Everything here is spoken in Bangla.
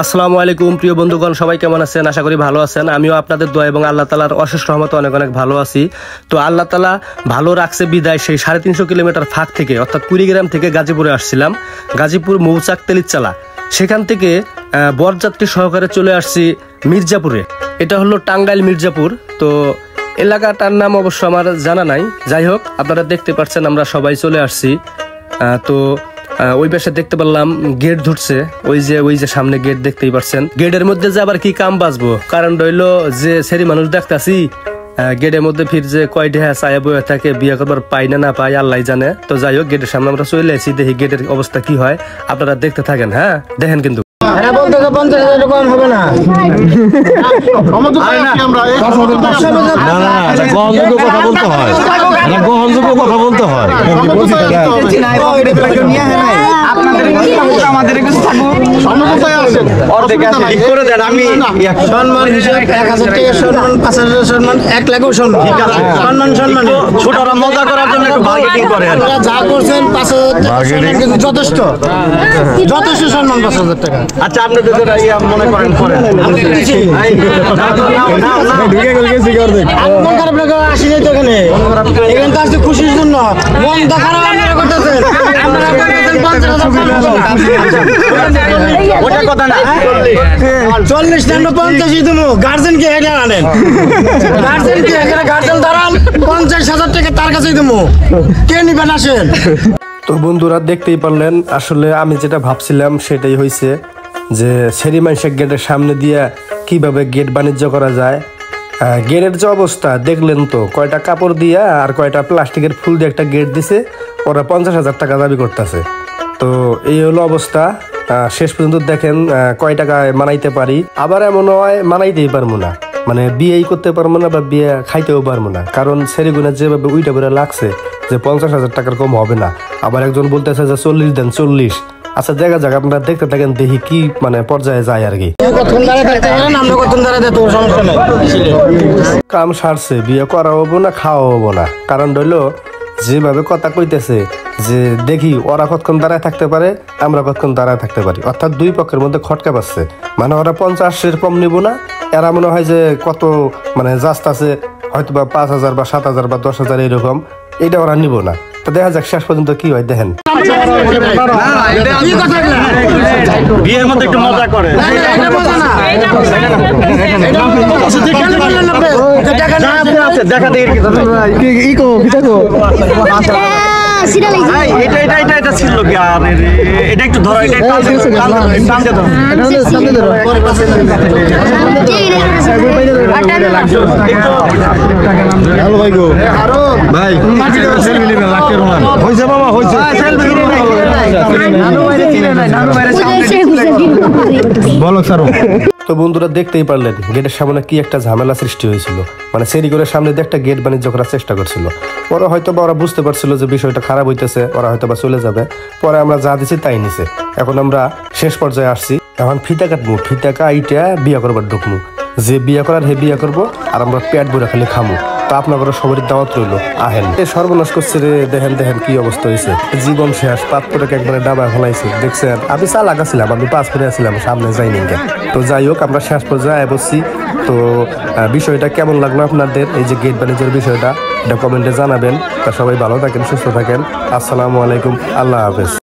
আসসালামু আলাইকুম প্রিয় বন্ধুগণ, সবাই কেমন আছেন? আশা করি ভালো আছেন। আমিও আপনাদের দোয়া এবং আল্লাহ তাআলার অশেষ রহমতে অনেক অনেক ভালো আছি। তো আল্লাহ তাআলা ভালো রাখছে বিদায় সেই 350 কিলোমিটার ফাঁক থেকে অর্থাৎ কুড়িগ্রাম থেকে গাজীপুরে আসছিলাম, গাজীপুর মৌচাক তেলিচালা। সেখান থেকে বরযাত্রী সহকারে চলে আসছি মির্জাপুরে। এটা হলো টাঙ্গাইল মির্জাপুর। তো এলাকাটার নাম অবশ্য আমার জানা নাই। যাই হোক, আপনারা দেখতে পাচ্ছেন আমরা সবাই চলে আসছি। তো ওই পাশে দেখতে পারলাম গেট ধরছে, ওই যে সামনে গেট দেখতেই পাচ্ছেন। গেটের মধ্যে যে আবার কি কাম বাঁচবো, কারণ রইলো যে সেরি মানুষ দেখতাছি গেটের মধ্যে ফির যে কয়টা চায়া বয়ে থাকে, বিয়ে করবার পাই না পাই আল্লাহ জানে। তো যাই হোক, গেটের সামনে আমরা চলে আসি, দেখি গেটের অবস্থা কি হয়। আপনারা দেখতে থাকেন, হ্যাঁ দেখেন। কিন্তু মজা করার জন্য যা করছেন 5,000 যথেষ্ট সম্মান। 5,000 টাকা। আচ্ছা, আপনি মনে করেন খুশির জন্য মন দেখার 40 না 50 দেবো। গার্জেনকে আনেন, গার্জেন দাঁড়ান, 50,000 টাকা তার কাছেই দেবো। কে নিবেন আসেন। তো বন্ধুরা দেখতেই পারলেন, আসলে আমি যেটা ভাবছিলাম সেটাই হয়েছে, যে সেরিমাইশেক গেটের সামনে দিয়ে কিভাবে গেট বাণিজ্য করা যায়। গেটের যে অবস্থা দেখলেন তো, কয়টা কাপড় দিয়া আর কয়টা প্লাস্টিকের ফুল দিয়ে একটা গেট দিছে, ওরা 50,000 টাকা দাবি করতেছে। তো এই হলো অবস্থা। শেষ পর্যন্ত দেখেন কয় টাকায় মানাইতে পারি। আবার এমন হয় মানাইতেই পারবো না, মানে বিয়েই করতে পারবো না বা বিয়ে খাইতেও পারবো না, কারণ সেরিগুনা যেভাবে উইটা করে লাগছে যে 50,000 টাকার কম হবে না। আবার একজন বলতেছে যে 40 দেন, 40। আচ্ছা দেখা যাক, আপনারা দেখতে থাকেন, দেখি কি মানে পর্যায়ে যায় আর কি। কাম সারছে, বিয়ে করা হবো না, খাওয়া হবো না। কারণ রইলো যেভাবে কথা কইতেছে যে দেখি ওরা কতক্ষণ দাঁড়ায় থাকতে পারে, আমরা কতক্ষণ দাঁড়ায় থাকতে পারি, অর্থাৎ দুই পক্ষের মধ্যে খটকা পাচ্ছে। মানে ওরা 50 কম নিব না, এরা মনে হয় যে কত মানে জাস্ট আছে, হয়তো বা 5,000 বা 7,000 বা 10,000 এরকম, এটা ওরা নিব না। তো দেখা যাক শেষ পর্যন্ত কি হয়, দেখেন। বিয়ের মধ্যে একটু মজা করে দেখা দিয়ে এটা ছিল কি, আর এটা একটু ধরো, এটা ভাই গো ভাই হয়েছে বাবা, হয়েছে। তো বন্ধুরা দেখতেই পারলেন গেটের সামনে কি একটা ঝামেলা সৃষ্টি হয়েছিল। মানে সেরিগরের সামনে দিয়ে একটা গেট বাণিজ্য করার চেষ্টা করছিল। ওরা হয়তো বা ওরা বুঝতে পারছিল যে বিষয়টা খারাপ হইতেছে, ওরা হয়তো বা চলে যাবে। পরে আমরা যা দিছি তাই নিছে। এখন আমরা শেষ পর্যায়ে আসছি, এখন ফিতা কাটবো, ফিতা কাইটা বিয়া করবার ঢুকবো। যে বিয়া করার হে বিয়া করবো, আর আমরা পেট ভরে খালি খামো। তো আপনাদের সবার দাওয়াত রইল, আহেন। সর্বনাশ করছে রে, দেখেন কি অবস্থা হয়েছে। জীবন শেষ, পাথরটাকে একবারে ডাবা ফেলাইছে। দেখছেন, আমি চা লাগাছিলাম, আমি পাস করে আসছিলাম, সামনে যাইনি। তো যাই হোক, আমরা শেষ পর্যায়ে বসছি। তো বিষয়টা কেমন লাগলো আপনাদের, এই যে গেট বাণিজ্যের বিষয়টা, এটা কমেন্টে জানাবেন। তা সবাই ভালো থাকেন, সুস্থ থাকেন। আসসালামু আলাইকুম, আল্লাহ হাফেজ।